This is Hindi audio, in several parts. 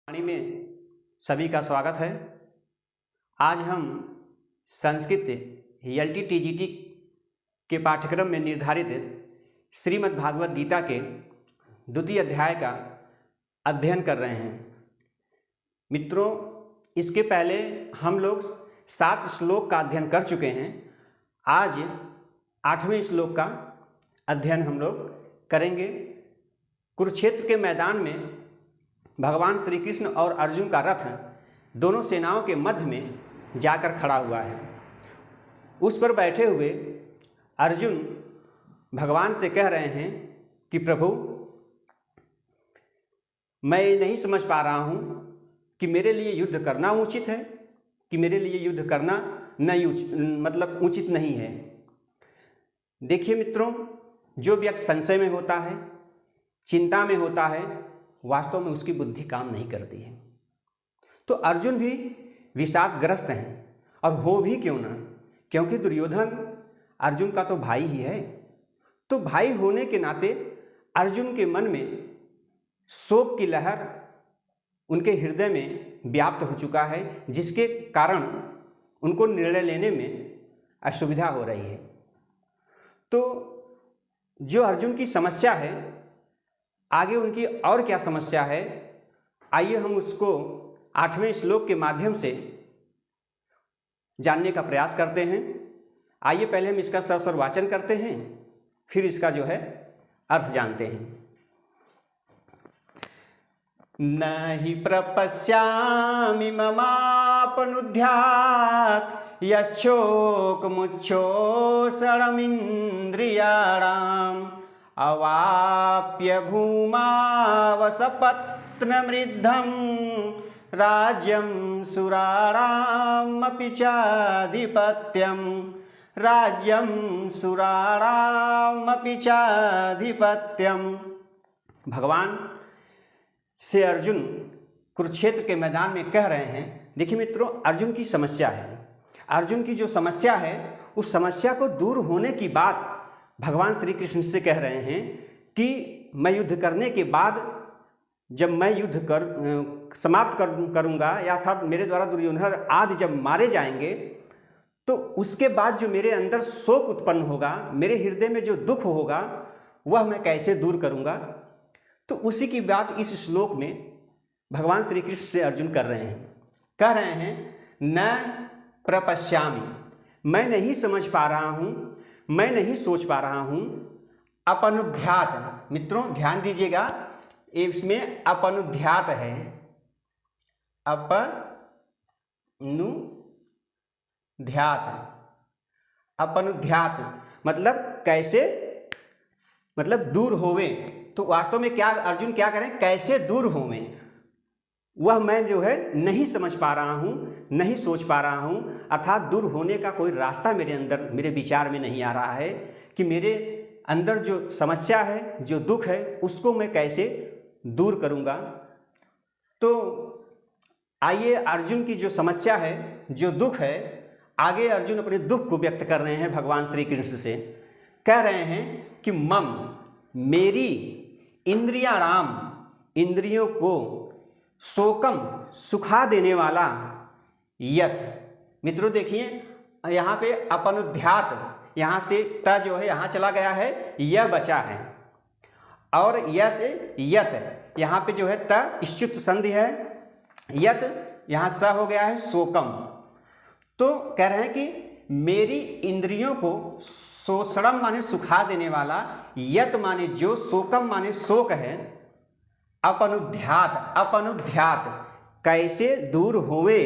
वाणी में सभी का स्वागत है। आज हम संस्कृत LT-TGT के पाठ्यक्रम में निर्धारित श्रीमद् भागवत गीता के द्वितीय अध्याय का अध्ययन कर रहे हैं। मित्रों, इसके पहले हम लोग 7 श्लोक का अध्ययन कर चुके हैं। आज 8वें श्लोक का अध्ययन हम लोग करेंगे। कुरुक्षेत्र के मैदान में भगवान श्री कृष्ण और अर्जुन का रथ दोनों सेनाओं के मध्य में जाकर खड़ा हुआ है। उस पर बैठे हुए अर्जुन भगवान से कह रहे हैं कि प्रभु, मैं नहीं समझ पा रहा हूँ कि मेरे लिए युद्ध करना उचित है कि मेरे लिए युद्ध करना उचित नहीं है। देखिए मित्रों, जो व्यक्ति संशय में होता है, चिंता में होता है, वास्तव में उसकी बुद्धि काम नहीं करती है। तो अर्जुन भी विषादग्रस्त हैं, और हो भी क्यों ना, क्योंकि दुर्योधन अर्जुन का तो भाई ही है। तो भाई होने के नाते अर्जुन के मन में शोक की लहर उनके हृदय में व्याप्त हो चुका है, जिसके कारण उनको निर्णय लेने में असुविधा हो रही है। तो जो अर्जुन की समस्या है, आगे उनकी और क्या समस्या है, आइए हम उसको 8वें श्लोक के माध्यम से जानने का प्रयास करते हैं। आइए पहले हम इसका सस्वर वाचन करते हैं, फिर इसका जो है अर्थ जानते हैं। न हि प्रपश्यामि ममापनुद्यात् यच्छोकमुच्छोषणमिन्द्रियाणाम् अवाप्य भूमावसपत्नमृद्धं राज्यं सुराणामपि चाधिपत्यं। भगवान से अर्जुन कुरुक्षेत्र के मैदान में कह रहे हैं। देखिए मित्रों, अर्जुन की समस्या है। अर्जुन की जो समस्या है, उस समस्या को दूर होने की बात भगवान श्री कृष्ण से कह रहे हैं कि मैं युद्ध करने के बाद, जब मैं युद्ध समाप्त करूंगा, या अर्थात मेरे द्वारा दुर्योधन आदि जब मारे जाएंगे, तो उसके बाद जो मेरे अंदर शोक उत्पन्न होगा, मेरे हृदय में जो दुख होगा, वह मैं कैसे दूर करूंगा। तो उसी की बात इस श्लोक में भगवान श्री कृष्ण से अर्जुन कर रहे हैं। कह रहे हैं, न प्रपश्यामि, मैं नहीं समझ पा रहा हूँ, मैं नहीं सोच पा रहा हूं। अपनुध्यात, मित्रों ध्यान दीजिएगा, इसमें अपनुध्यात है। अपनुध्यात मतलब कैसे, मतलब दूर होवे। तो वास्तव में क्या अर्जुन क्या करें, कैसे दूर होवे, वह मैं जो है नहीं समझ पा रहा हूं, नहीं सोच पा रहा हूं। अर्थात दूर होने का कोई रास्ता मेरे अंदर, मेरे विचार में नहीं आ रहा है कि मेरे अंदर जो समस्या है, जो दुख है, उसको मैं कैसे दूर करूंगा। तो आइए अर्जुन की जो समस्या है, जो दुख है, आगे अर्जुन अपने दुख को व्यक्त कर रहे हैं भगवान श्री कृष्ण से। कह रहे हैं कि मम, मेरी इंद्रियाणाम, इंद्रियों को, शोकम, सुखा देने वाला, यत। मित्रों देखिए, यहाँ पे अपनुध्यात, यहाँ से त जो है यहाँ चला गया है, यह बचा है, और यह से यत, यहाँ पे जो है त इश्चुत संधि है, यत यहाँ स हो गया है शोकम। तो कह रहे हैं कि मेरी इंद्रियों को शोषणम माने सुखा देने वाला, यत माने जो, शोकम माने शोक है, अपनुध्यात, अपनुध्यात कैसे दूर होवे,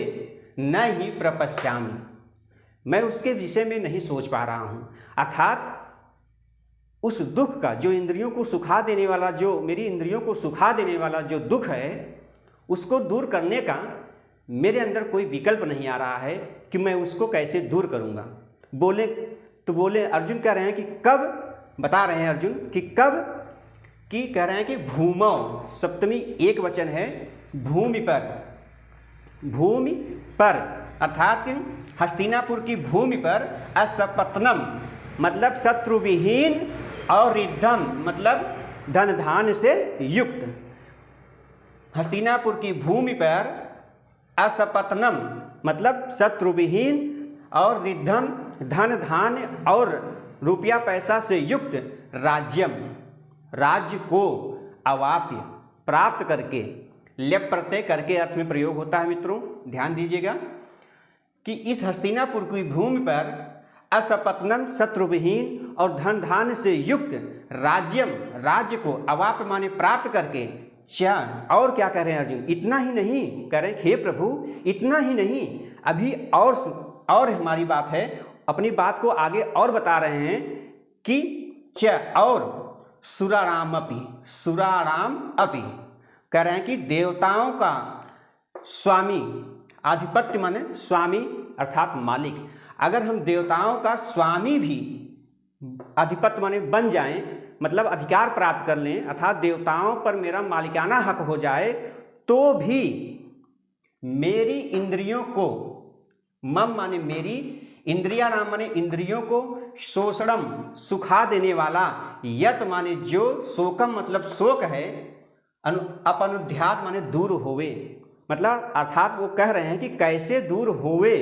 न ही प्रपश्यामि, मैं उसके विषय में नहीं सोच पा रहा हूं। अर्थात उस दुख का, जो इंद्रियों को सुखा देने वाला, जो मेरी इंद्रियों को सुखा देने वाला जो दुख है, उसको दूर करने का मेरे अंदर कोई विकल्प नहीं आ रहा है कि मैं उसको कैसे दूर करूंगा। बोले अर्जुन कह रहे हैं कि कब, बता रहे हैं अर्जुन कि कब, कि कह रहे हैं कि भूमौ, सप्तमी एक वचन है, भूमि पर, भूमि पर अर्थात हस्तिनापुर की भूमि पर, असपत्नम मतलब शत्रुविहीन, और रिद्धम मतलब धन धान से युक्त, हस्तिनापुर की भूमि पर असपत्नम मतलब शत्रुविहीन और रिद्धम धन धान्य और रुपया पैसा से युक्त राज्यम राज्य को अवाप्य प्राप्त करके लेप प्रत्यय करके अर्थ में प्रयोग होता है। मित्रों ध्यान दीजिएगा कि इस हस्तिनापुर की भूमि पर असपत्नम शत्रुविहीन और धन धान्य से युक्त राज्यम राज्य को अवाप्य माने प्राप्त करके क्या और क्या कह रहे हैं अर्जुन, इतना ही नहीं कह रहे हे प्रभु, इतना ही नहीं अभी और हमारी बात है, अपनी बात को आगे और बता रहे हैं कि च और सुराराम अपि कह रहे हैं कि देवताओं का स्वामी, आधिपत्य माने स्वामी अर्थात मालिक, अगर हम देवताओं का स्वामी भी आधिपत्य माने बन जाएं, मतलब अधिकार प्राप्त कर लें अर्थात देवताओं पर मेरा मालिकाना हक हो जाए, तो भी मेरी इंद्रियों को, मम माने मेरी, इंद्रिया नाम माने इंद्रियों को, शोषणम सुखा देने वाला, यत माने जो, शोकम मतलब शोक है, अपनुध्यात माने दूर होवे, मतलब अर्थात वो कह रहे हैं कि कैसे दूर होवे,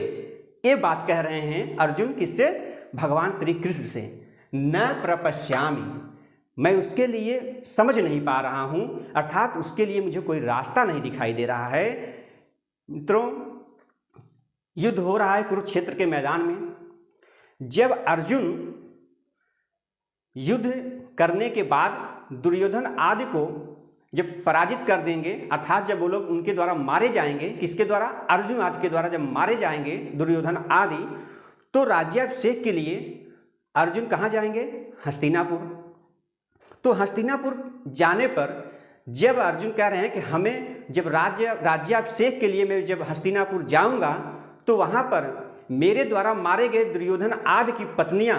ये बात कह रहे हैं अर्जुन किससे, भगवान श्री कृष्ण से। न प्रपश्यामि मैं उसके लिए समझ नहीं पा रहा हूं, अर्थात उसके लिए मुझे कोई रास्ता नहीं दिखाई दे रहा है। मित्रों युद्ध हो रहा है कुरुक्षेत्र के मैदान में। जब अर्जुन युद्ध करने के बाद दुर्योधन आदि को जब पराजित कर देंगे, अर्थात जब वो लोग उनके द्वारा मारे जाएंगे, किसके द्वारा, अर्जुन आदि के द्वारा जब मारे जाएंगे दुर्योधन आदि, तो राज्याभिषेक के लिए अर्जुन कहाँ जाएंगे, हस्तिनापुर। तो हस्तिनापुर जाने पर जब अर्जुन कह रहे हैं कि हमें जब राज्याभिषेक के लिए मैं जब हस्तिनापुर जाऊंगा तो वहां पर मेरे द्वारा मारे गए दुर्योधन आदि की पत्नियां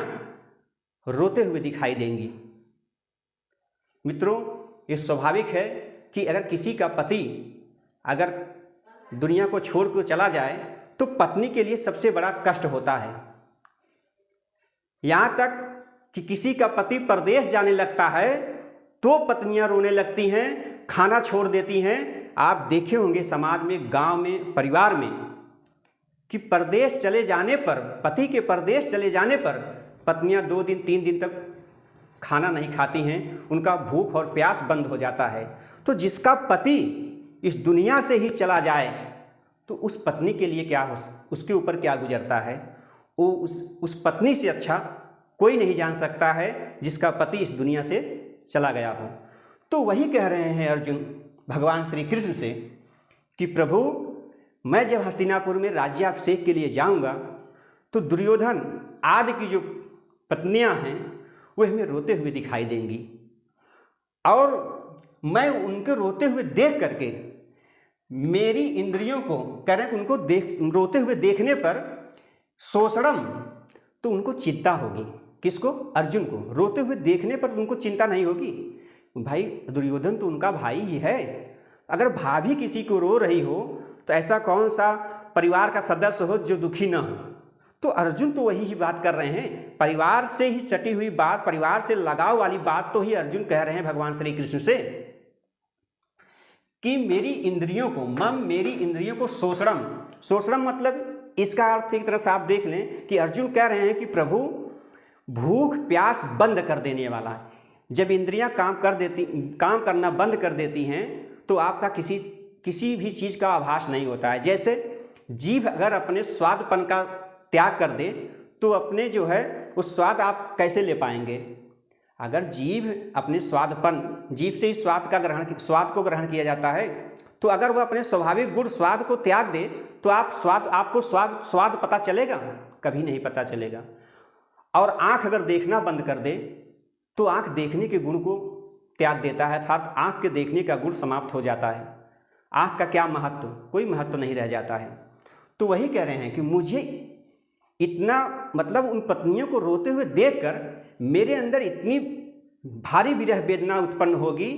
रोते हुए दिखाई देंगी। मित्रों ये स्वाभाविक है कि अगर किसी का पति अगर दुनिया को छोड़कर चला जाए तो पत्नी के लिए सबसे बड़ा कष्ट होता है। यहां तक कि किसी का पति परदेश जाने लगता है तो पत्नियां रोने लगती हैं, खाना छोड़ देती हैं। आप देखे होंगे समाज में, गांव में, परिवार में कि परदेश चले जाने पर, पति के परदेश चले जाने पर पत्नियां 2 दिन 3 दिन तक खाना नहीं खाती हैं, उनका भूख और प्यास बंद हो जाता है। तो जिसका पति इस दुनिया से ही चला जाए तो उस पत्नी के लिए क्या हो, उसके ऊपर क्या गुजरता है, वो उस पत्नी से अच्छा कोई नहीं जान सकता है जिसका पति इस दुनिया से चला गया हो। तो वही कह रहे हैं अर्जुन भगवान श्री कृष्ण से कि प्रभु मैं जब हस्तिनापुर में राज्याभिषेक के लिए जाऊंगा तो दुर्योधन आदि की जो पत्नियां हैं वो हमें रोते हुए दिखाई देंगी, और मैं उनके रोते हुए देख करके मेरी इंद्रियों को, कह रहे हैं उनको रोते हुए देखने पर शोषणम, तो उनको चिंता होगी। किसको, अर्जुन को रोते हुए देखने पर उनको चिंता नहीं होगी। भाई दुर्योधन तो उनका भाई ही है, अगर भाभी किसी को रो रही हो तो ऐसा कौन सा परिवार का सदस्य हो जो दुखी ना हो। तो अर्जुन तो वही ही बात कर रहे हैं, परिवार से ही सटी हुई बात, परिवार से लगाव वाली बात तो ही अर्जुन कह रहे हैं भगवान श्री कृष्ण से कि मेरी इंद्रियों को, मम मेरी इंद्रियों को शोषणम मतलब इसका अर्थ एक तरह से आप देख लें कि अर्जुन कह रहे हैं कि प्रभु भूख प्यास बंद कर देने वाला है। जब इंद्रियां काम करना बंद कर देती हैं तो आपका किसी भी चीज़ का आभास नहीं होता है। जैसे जीभ अगर अपने स्वादपन का त्याग कर दे तो अपने जो है उस स्वाद आप कैसे ले पाएंगे। अगर जीभ अपने जीभ से ही स्वाद को ग्रहण किया जाता है, तो अगर वह अपने स्वाभाविक गुण स्वाद को त्याग दे तो आपको स्वाद पता चलेगा, कभी नहीं पता चलेगा। और आँख अगर देखना बंद कर दे तो आँख देखने के गुण को त्याग देता है, अर्थात आँख के देखने का गुण समाप्त हो जाता है। आँख का क्या महत्व, कोई महत्व नहीं रह जाता है। तो वही कह रहे हैं कि मुझे इतना, मतलब उन पत्नियों को रोते हुए देखकर मेरे अंदर इतनी भारी विरह वेदना उत्पन्न होगी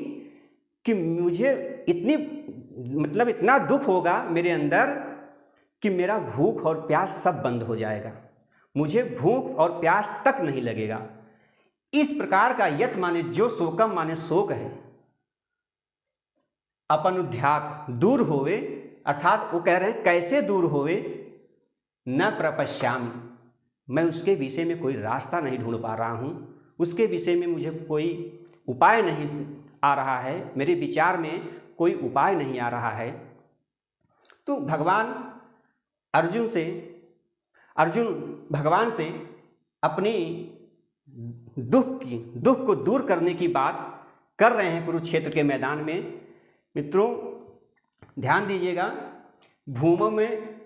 कि मुझे इतना दुख होगा मेरे अंदर कि मेरा भूख और प्यास सब बंद हो जाएगा, मुझे भूख और प्यास तक नहीं लगेगा। इस प्रकार का यत माने जो, शोकम माने शोक है, अपनुध्यात दूर होवे, अर्थात वो कह रहे हैं कैसे दूर होवे, न प्रपश्यामि, मैं उसके विषय में कोई रास्ता नहीं ढूंढ पा रहा हूँ, उसके विषय में मुझे कोई उपाय नहीं आ रहा है, मेरे विचार में कोई उपाय नहीं आ रहा है। तो अर्जुन भगवान से अपनी दुख को दूर करने की बात कर रहे हैं कुरुक्षेत्र के मैदान में। मित्रों ध्यान दीजिएगा, भूमौ में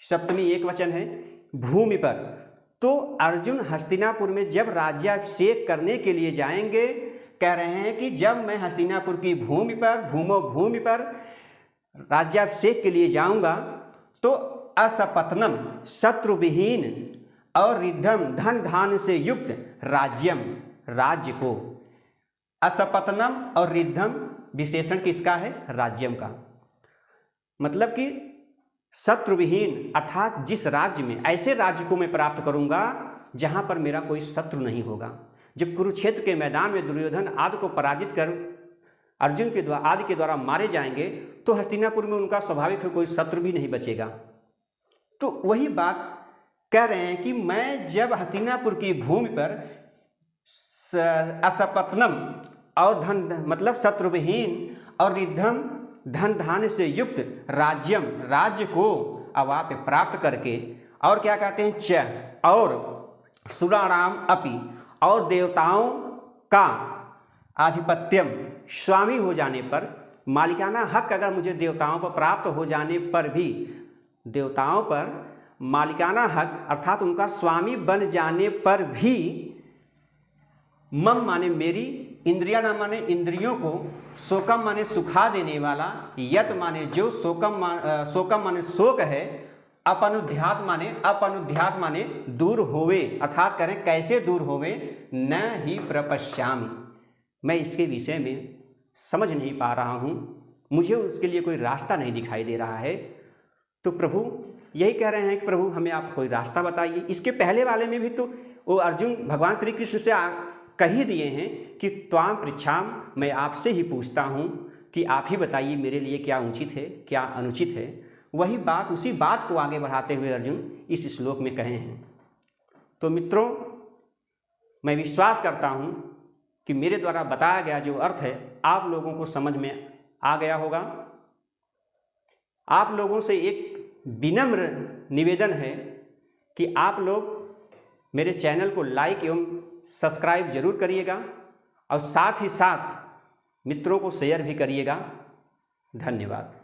सप्तमी एक वचन है, भूमि पर। तो अर्जुन हस्तिनापुर में जब राज्याभिषेक करने के लिए जाएंगे, कह रहे हैं कि जब मैं हस्तिनापुर की भूमि पर राज्याभिषेक के लिए जाऊंगा तो असपत्नम, शत्रुविहीन और रिद्धम, धन धान से युक्त राज्य को, असपत्नम और रिद्धम विशेषण किसका है? राज्यम का। मतलब कि शत्रुविहीन अर्थात जिस राज्य में, ऐसे राज्य को मैं प्राप्त करूंगा जहां पर मेरा कोई शत्रु नहीं होगा। जब कुरुक्षेत्र के मैदान में दुर्योधन आदि को पराजित कर अर्जुन के द्वारा आदि के द्वारा मारे जाएंगे तो हस्तिनापुर में उनका स्वाभाविक है कोई शत्रु भी नहीं बचेगा। तो वही बात कह रहे हैं कि मैं जब हस्तिनापुर की भूमि पर असपत्नम और धन मतलब शत्रुविहीन और रिद्धम, धन धान्य से युक्त राज्य को अवाप्य प्राप्त करके, और क्या कहते हैं च, और सुराणाम अपि, और देवताओं का आधिपत्यम, स्वामी हो जाने पर, मालिकाना हक अगर मुझे देवताओं पर प्राप्त हो जाने पर भी, देवताओं पर मालिकाना हक अर्थात उनका स्वामी बन जाने पर भी, मम माने मेरी, इंद्रिया ना माने इंद्रियों को, शोकम माने सुखा देने वाला, यत माने जो, शोकम माने शोक है, अपनुध्यात माने दूर होवे, अर्थात करें कैसे दूर होवे, न ही प्रपश्यामि, मैं इसके विषय में समझ नहीं पा रहा हूँ, मुझे उसके लिए कोई रास्ता नहीं दिखाई दे रहा है। तो प्रभु यही कह रहे हैं कि प्रभु हमें आप कोई रास्ता बताइए। इसके पहले वाले में भी तो वो अर्जुन भगवान श्री कृष्ण से कह ही दिए हैं कि त्वां पृच्छाम, मैं आपसे ही पूछता हूँ कि आप ही बताइए मेरे लिए क्या उचित है क्या अनुचित है। वही बात, उसी बात को आगे बढ़ाते हुए अर्जुन इस श्लोक में कहे हैं। तो मित्रों मैं विश्वास करता हूँ कि मेरे द्वारा बताया गया जो अर्थ है आप लोगों को समझ में आ गया होगा। आप लोगों से एक विनम्र निवेदन है कि आप लोग मेरे चैनल को लाइक एवं सब्सक्राइब जरूर करिएगा और साथ ही साथ मित्रों को शेयर भी करिएगा। धन्यवाद।